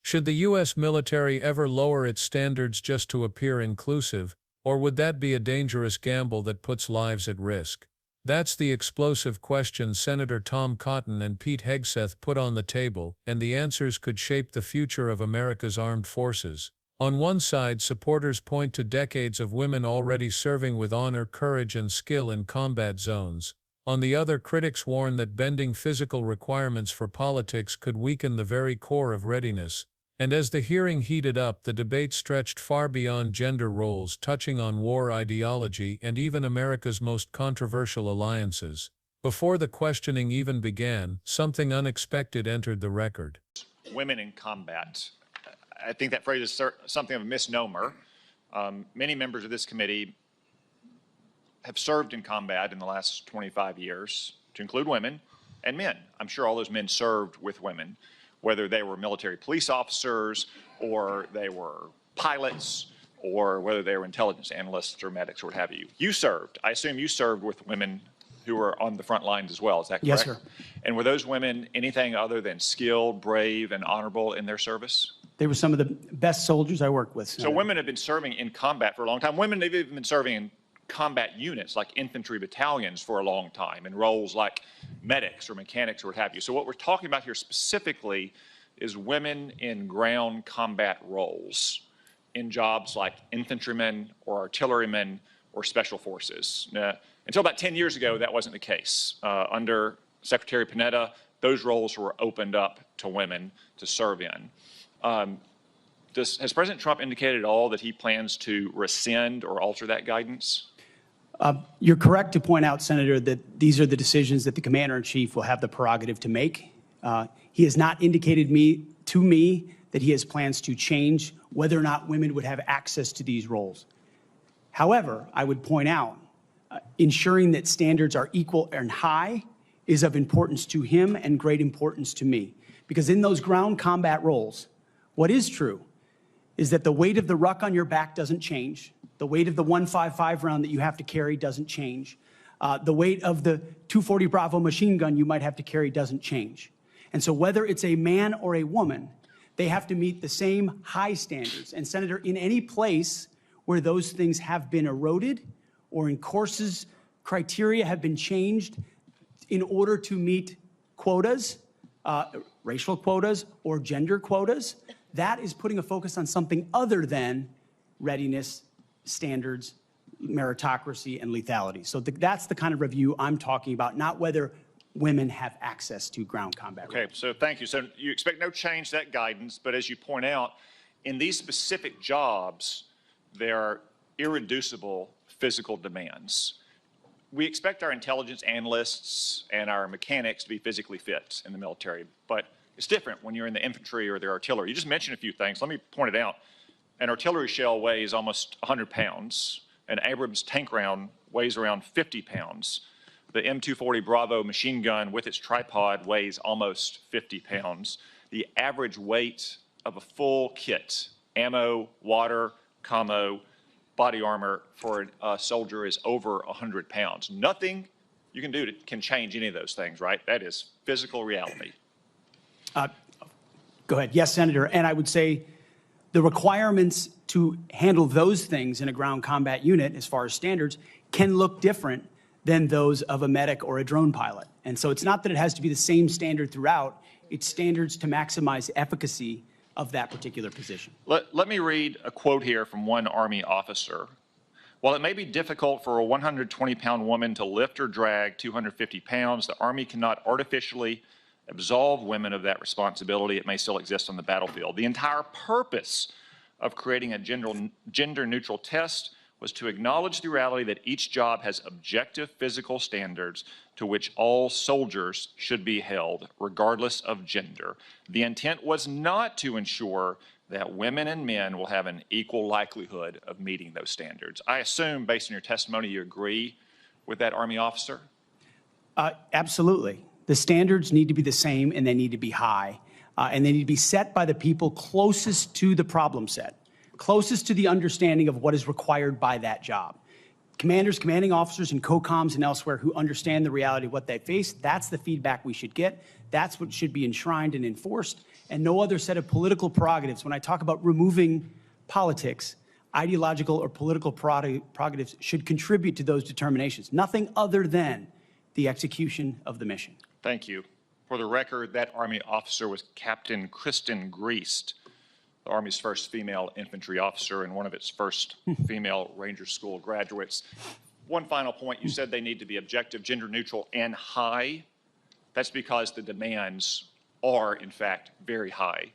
Should the U.S. military ever lower its standards just to appear inclusive, or would that be a dangerous gamble that puts lives at risk? That's the explosive question Senator Tom Cotton and Pete Hegseth put on the table, and the answers could shape the future of America's armed forces. On one side, supporters point to decades of women already serving with honor, courage, and skill in combat zones. On the other, critics warn that bending physical requirements for politics could weaken the very core of readiness. And as the hearing heated up, the debate stretched far beyond gender roles, touching on war ideology and even America's most controversial alliances. Before the questioning even began, something unexpected entered the record. Women in combat. I think that phrase is something of a misnomer. Many members of this committee have served in combat in the last 25 years, to include women and men. I'm sure all those men served with women, whether they were military police officers or they were pilots or whether they were intelligence analysts or medics or what have you. You served. I assume you served with women who were on the front lines as well. Is that correct? Yes, sir. And were those women anything other than skilled, brave, and honorable in their service? They were some of the best soldiers I worked with. So women have been serving in combat for a long time. Women have even been serving in combat units like infantry battalions for a long time in roles like medics or mechanics or what have you. So what we're talking about here specifically is women in ground combat roles in jobs like infantrymen or artillerymen or special forces. Until about 10 years ago, that wasn't the case. Under Secretary Panetta, those roles were opened up to women to serve in. Has President Trump indicated at all that he plans to rescind or alter that guidance? You're correct to point out, Senator, that these are the decisions that the Commander-in-Chief will have the prerogative to make. He has not indicated to me that he has plans to change whether or not women would have access to these roles. However, I would point out, ensuring that standards are equal and high is of importance to him and great importance to me. Because in those ground combat roles, what is true is that the weight of the ruck on your back doesn't change. The weight of the 155 round that you have to carry doesn't change. The weight of the 240 Bravo machine gun you might have to carry doesn't change. And so whether it's a man or a woman, they have to meet the same high standards. And Senator, in any place where those things have been eroded or in courses, criteria have been changed in order to meet quotas, racial quotas or gender quotas, that is putting a focus on something other than readiness, standards, meritocracy, and lethality. So that's the kind of review I'm talking about, not whether women have access to ground combat. Okay, so thank you. So you expect no change to that guidance, but as you point out, in these specific jobs, there are irreducible physical demands. We expect our intelligence analysts and our mechanics to be physically fit in the military, but it's different when you're in the infantry or the artillery. You just mentioned a few things. Let me point it out. An artillery shell weighs almost 100 pounds. An Abrams tank round weighs around 50 pounds. The M240 Bravo machine gun with its tripod weighs almost 50 pounds. The average weight of a full kit, ammo, water, commo, body armor for a soldier is over 100 pounds. Nothing you can do can change any of those things, right? That is physical reality. Go ahead. Yes, Senator. And I would say the requirements to handle those things in a ground combat unit, as far as standards, can look different than those of a medic or a drone pilot. And so it's not that it has to be the same standard throughout. It's standards to maximize efficacy of that particular position. Let me read a quote here from one Army officer. While it may be difficult for a 120-pound woman to lift or drag 250 pounds, the Army cannot artificially absolve women of that responsibility. It may still exist on the battlefield. The entire purpose of creating a gender-neutral test was to acknowledge the reality that each job has objective physical standards to which all soldiers should be held, regardless of gender. The intent was not to ensure that women and men will have an equal likelihood of meeting those standards. I assume, based on your testimony, you agree with that Army officer? Absolutely. The standards need to be the same, and they need to be high, and they need to be set by the people closest to the problem set, closest to the understanding of what is required by that job. commanders, commanding officers, and COCOMs and elsewhere who understand the reality of what they face. That's the feedback we should get. That's what should be enshrined and enforced, and no other set of political prerogatives. When I talk about removing politics, ideological or political prerogatives should contribute to those determinations. Nothing other than the execution of the mission. Thank you. For the record, that Army officer was Captain Kristen Griest, the Army's first female infantry officer and one of its first female Ranger School graduates. One final point, you said they need to be objective, gender neutral, and high. That's because the demands are, in fact, very high.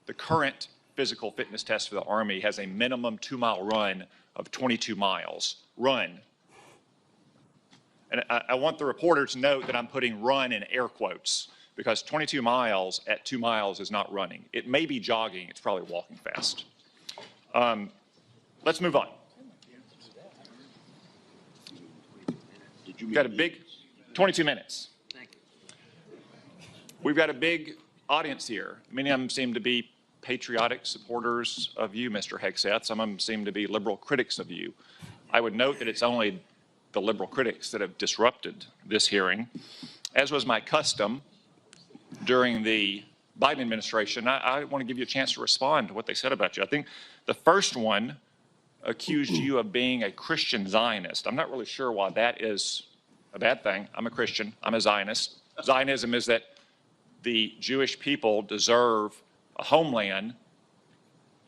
The current physical fitness test for the Army has a minimum 2-mile run of 22 miles. Run. And I want the reporter to note that I'm putting run in air quotes, because 22 miles at 2 miles is not running. It may be jogging, it's probably walking fast. Let's move on. We've got a big, 22 minutes. We've got a big audience here. Many of them seem to be patriotic supporters of you, Mr. Hegseth. Some of them seem to be liberal critics of you. I would note that it's only the liberal critics that have disrupted this hearing. As was my custom during the Biden administration, I want to give you a chance to respond to what they said about you. I think the first one accused you of being a Christian Zionist. I'm not really sure why that is a bad thing. I'm a Christian. I'm a Zionist. Zionism is that the Jewish people deserve a homeland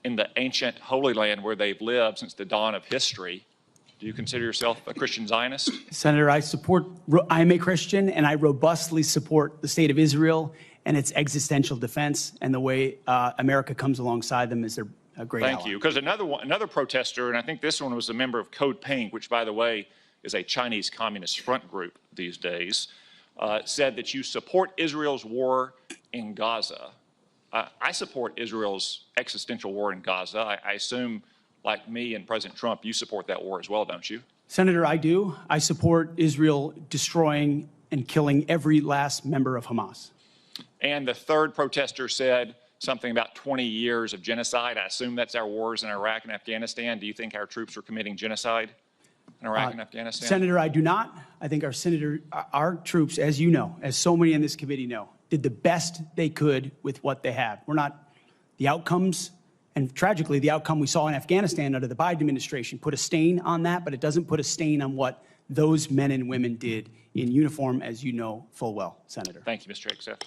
in the ancient Holy Land where they've lived since the dawn of history. Do you consider yourself a Christian Zionist? Senator, I am a Christian, and I robustly support the state of Israel and its existential defense, and the way America comes alongside them is a great ally. Thank you. Because another protester, and I think this one was a member of Code Pink, which, by the way, is a Chinese Communist front group these days, said that you support Israel's war in Gaza. I support Israel's existential war in Gaza. I assume, like me and President Trump, you support that war as well, don't you? Senator, I do. I support Israel destroying and killing every last member of Hamas. And the third protester said something about 20 years of genocide. I assume that's our wars in Iraq and Afghanistan. Do you think our troops are committing genocide in Iraq and Afghanistan? Senator, I do not. I think our troops, as you know, as so many in this committee know, did the best they could with what they have. We're not the outcomes. And tragically, the outcome we saw in Afghanistan under the Biden administration put a stain on that, but it doesn't put a stain on what those men and women did in uniform, as you know full well, Senator. Thank you, Mr. Hegseth.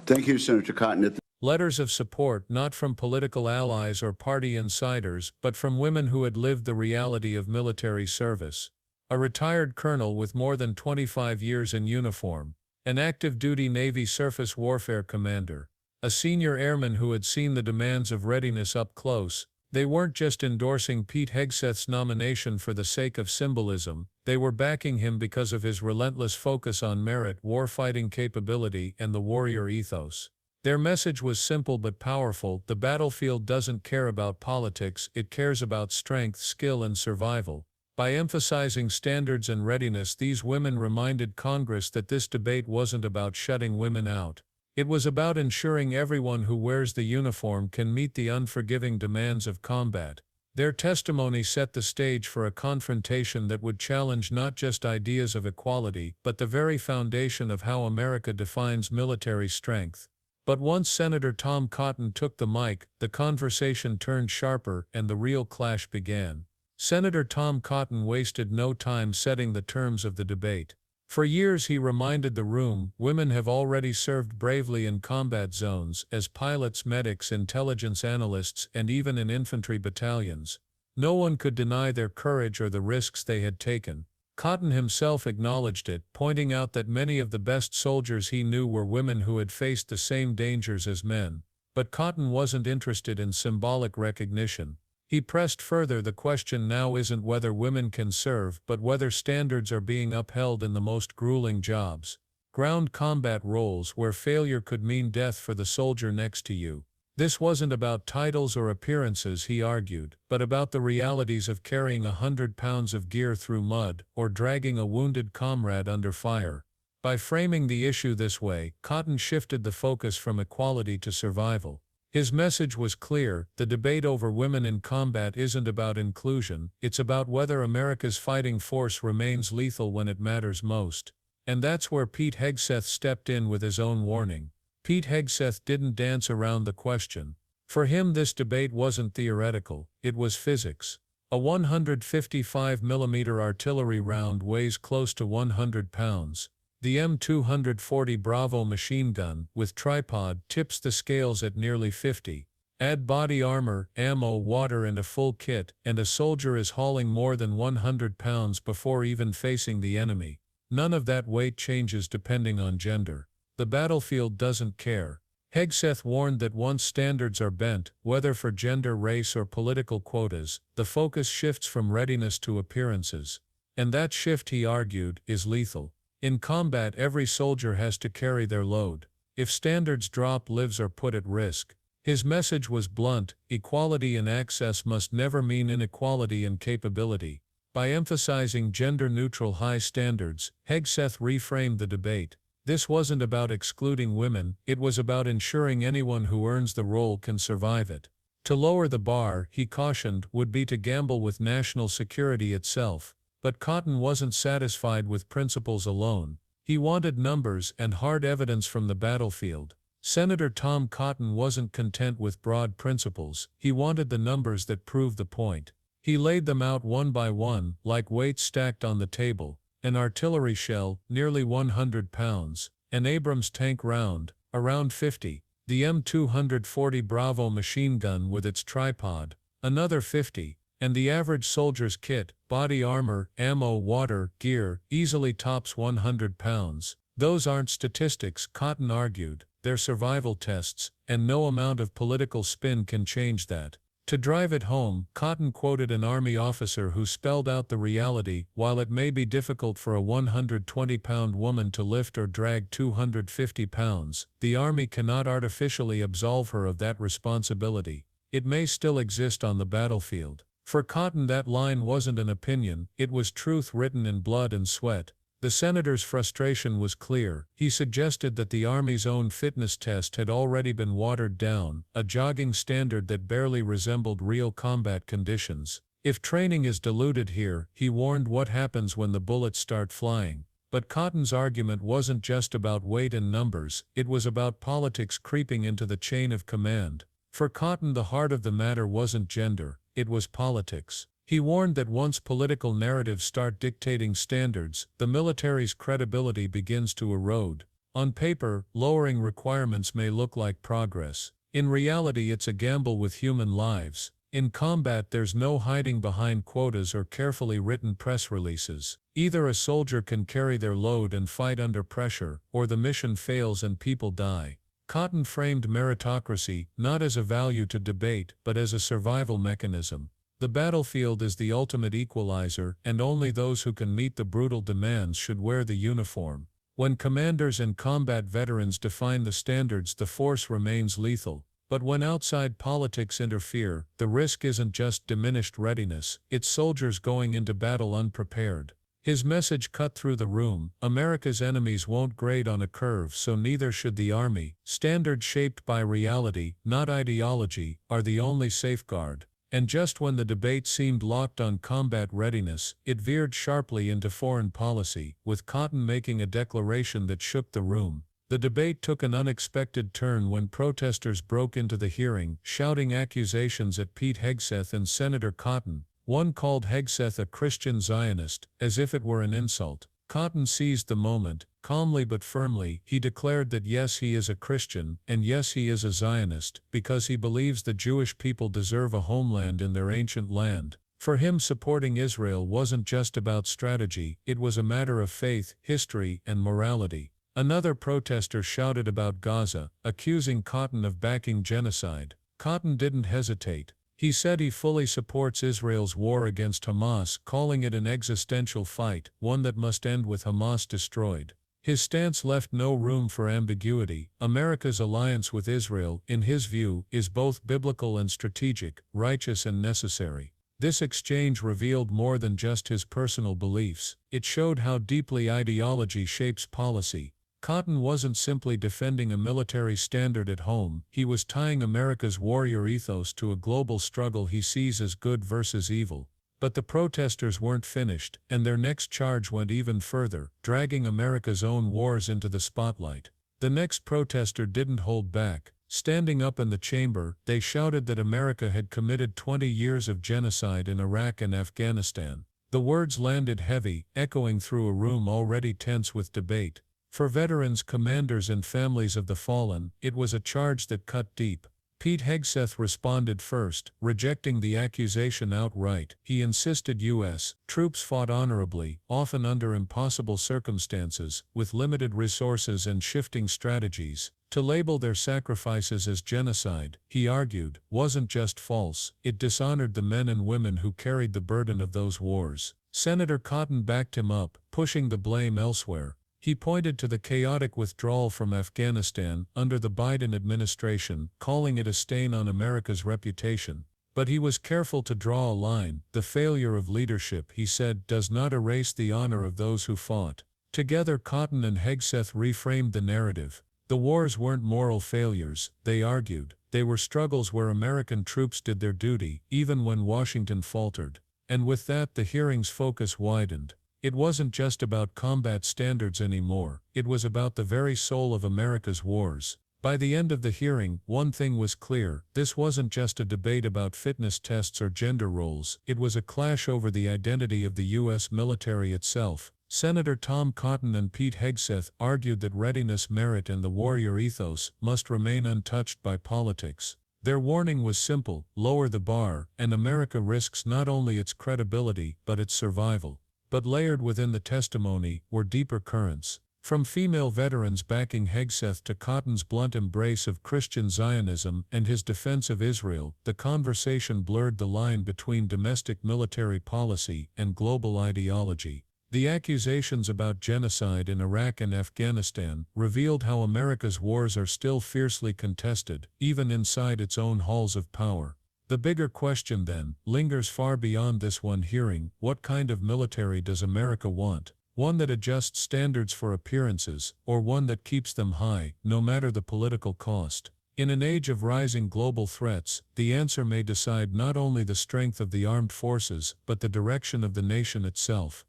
Thank you, Senator Cotton. Letters of support not from political allies or party insiders, but from women who had lived the reality of military service. A retired colonel with more than 25 years in uniform, an active-duty Navy surface warfare commander, a senior airman who had seen the demands of readiness up close. They weren't just endorsing Pete Hegseth's nomination for the sake of symbolism, they were backing him because of his relentless focus on merit, warfighting capability, and the warrior ethos. Their message was simple but powerful: the battlefield doesn't care about politics, it cares about strength, skill, and survival. By emphasizing standards and readiness, these women reminded Congress that this debate wasn't about shutting women out. It was about ensuring everyone who wears the uniform can meet the unforgiving demands of combat. Their testimony set the stage for a confrontation that would challenge not just ideas of equality, but the very foundation of how America defines military strength. But once Senator Tom Cotton took the mic, the conversation turned sharper and the real clash began. Senator Tom Cotton wasted no time setting the terms of the debate. For years he reminded the room, women have already served bravely in combat zones, as pilots, medics, intelligence analysts, and even in infantry battalions. No one could deny their courage or the risks they had taken. Cotton himself acknowledged it, pointing out that many of the best soldiers he knew were women who had faced the same dangers as men. But Cotton wasn't interested in symbolic recognition. He pressed further: the question now isn't whether women can serve, but whether standards are being upheld in the most grueling jobs. Ground combat roles where failure could mean death for the soldier next to you. This wasn't about titles or appearances, he argued, but about the realities of carrying 100 pounds of gear through mud, or dragging a wounded comrade under fire. By framing the issue this way, Cotton shifted the focus from equality to survival. His message was clear: the debate over women in combat isn't about inclusion, it's about whether America's fighting force remains lethal when it matters most. And that's where Pete Hegseth stepped in with his own warning. Pete Hegseth didn't dance around the question. For him, this debate wasn't theoretical, it was physics. A 155mm artillery round weighs close to 100 pounds. The M240 Bravo machine gun, with tripod, tips the scales at nearly 50. Add body armor, ammo, water and a full kit, and a soldier is hauling more than 100 pounds before even facing the enemy. None of that weight changes depending on gender. The battlefield doesn't care. Hegseth warned that once standards are bent, whether for gender, race or political quotas, the focus shifts from readiness to appearances. And that shift, he argued, is lethal. In combat, every soldier has to carry their load. If standards drop, lives are put at risk. His message was blunt: equality in access must never mean inequality in capability. By emphasizing gender-neutral high standards, Hegseth reframed the debate. This wasn't about excluding women, it was about ensuring anyone who earns the role can survive it. To lower the bar, he cautioned, would be to gamble with national security itself. But Cotton wasn't satisfied with principles alone. He wanted numbers and hard evidence from the battlefield. Senator Tom Cotton wasn't content with broad principles, he wanted the numbers that proved the point. He laid them out one by one, like weights stacked on the table. An artillery shell, nearly 100 pounds. An Abrams tank round, around 50. The M240 Bravo machine gun with its tripod, another 50. And the average soldier's kit, body armor, ammo, water, gear, easily tops 100 pounds. Those aren't statistics, Cotton argued, they're survival tests, and no amount of political spin can change that. To drive it home, Cotton quoted an Army officer who spelled out the reality: while it may be difficult for a 120-pound woman to lift or drag 250 pounds, the Army cannot artificially absolve her of that responsibility. It may still exist on the battlefield. For Cotton, that line wasn't an opinion, it was truth written in blood and sweat. The senator's frustration was clear. He suggested that the Army's own fitness test had already been watered down, a jogging standard that barely resembled real combat conditions. If training is diluted here, he warned, what happens when the bullets start flying? But Cotton's argument wasn't just about weight and numbers, it was about politics creeping into the chain of command. For Cotton, the heart of the matter wasn't gender, it was politics. He warned that once political narratives start dictating standards, the military's credibility begins to erode. On paper, lowering requirements may look like progress. In reality, it's a gamble with human lives. In combat, there's no hiding behind quotas or carefully written press releases. Either a soldier can carry their load and fight under pressure, or the mission fails and people die. Cotton framed meritocracy not as a value to debate, but as a survival mechanism. The battlefield is the ultimate equalizer, and only those who can meet the brutal demands should wear the uniform. When commanders and combat veterans define the standards, the force remains lethal. But when outside politics interfere, the risk isn't just diminished readiness, it's soldiers going into battle unprepared. His message cut through the room: America's enemies won't grade on a curve, so neither should the Army. Standards shaped by reality, not ideology, are the only safeguard. And just when the debate seemed locked on combat readiness, it veered sharply into foreign policy, with Cotton making a declaration that shook the room. The debate took an unexpected turn when protesters broke into the hearing, shouting accusations at Pete Hegseth and Senator Cotton. One called Hegseth a Christian Zionist, as if it were an insult. Cotton seized the moment. Calmly but firmly, he declared that yes, he is a Christian, and yes, he is a Zionist, because he believes the Jewish people deserve a homeland in their ancient land. For him, supporting Israel wasn't just about strategy, it was a matter of faith, history, and morality. Another protester shouted about Gaza, accusing Cotton of backing genocide. Cotton didn't hesitate. He said he fully supports Israel's war against Hamas, calling it an existential fight, one that must end with Hamas destroyed. His stance left no room for ambiguity. America's alliance with Israel, in his view, is both biblical and strategic, righteous and necessary. This exchange revealed more than just his personal beliefs. It showed how deeply ideology shapes policy. Cotton wasn't simply defending a military standard at home, he was tying America's warrior ethos to a global struggle he sees as good versus evil. But the protesters weren't finished, and their next charge went even further, dragging America's own wars into the spotlight. The next protester didn't hold back. Standing up in the chamber, they shouted that America had committed 20 years of genocide in Iraq and Afghanistan. The words landed heavy, echoing through a room already tense with debate. For veterans, commanders, and families of the fallen, it was a charge that cut deep. Pete Hegseth responded first, rejecting the accusation outright. He insisted U.S. troops fought honorably, often under impossible circumstances, with limited resources and shifting strategies. To label their sacrifices as genocide, he argued, wasn't just false, it dishonored the men and women who carried the burden of those wars. Senator Cotton backed him up, pushing the blame elsewhere. He pointed to the chaotic withdrawal from Afghanistan under the Biden administration, calling it a stain on America's reputation. But he was careful to draw a line. The failure of leadership, he said, does not erase the honor of those who fought. Together, Cotton and Hegseth reframed the narrative. The wars weren't moral failures, they argued. They were struggles where American troops did their duty, even when Washington faltered. And with that, the hearing's focus widened. It wasn't just about combat standards anymore, it was about the very soul of America's wars. By the end of the hearing, one thing was clear: this wasn't just a debate about fitness tests or gender roles, it was a clash over the identity of the U.S. military itself. Senator Tom Cotton and Pete Hegseth argued that readiness, merit, and the warrior ethos must remain untouched by politics. Their warning was simple: lower the bar, and America risks not only its credibility but its survival. But layered within the testimony were deeper currents. From female veterans backing Hegseth to Cotton's blunt embrace of Christian Zionism and his defense of Israel, the conversation blurred the line between domestic military policy and global ideology. The accusations about genocide in Iraq and Afghanistan revealed how America's wars are still fiercely contested, even inside its own halls of power. The bigger question, then, lingers far beyond this one hearing: what kind of military does America want? One that adjusts standards for appearances, or one that keeps them high, no matter the political cost? In an age of rising global threats, the answer may decide not only the strength of the armed forces, but the direction of the nation itself.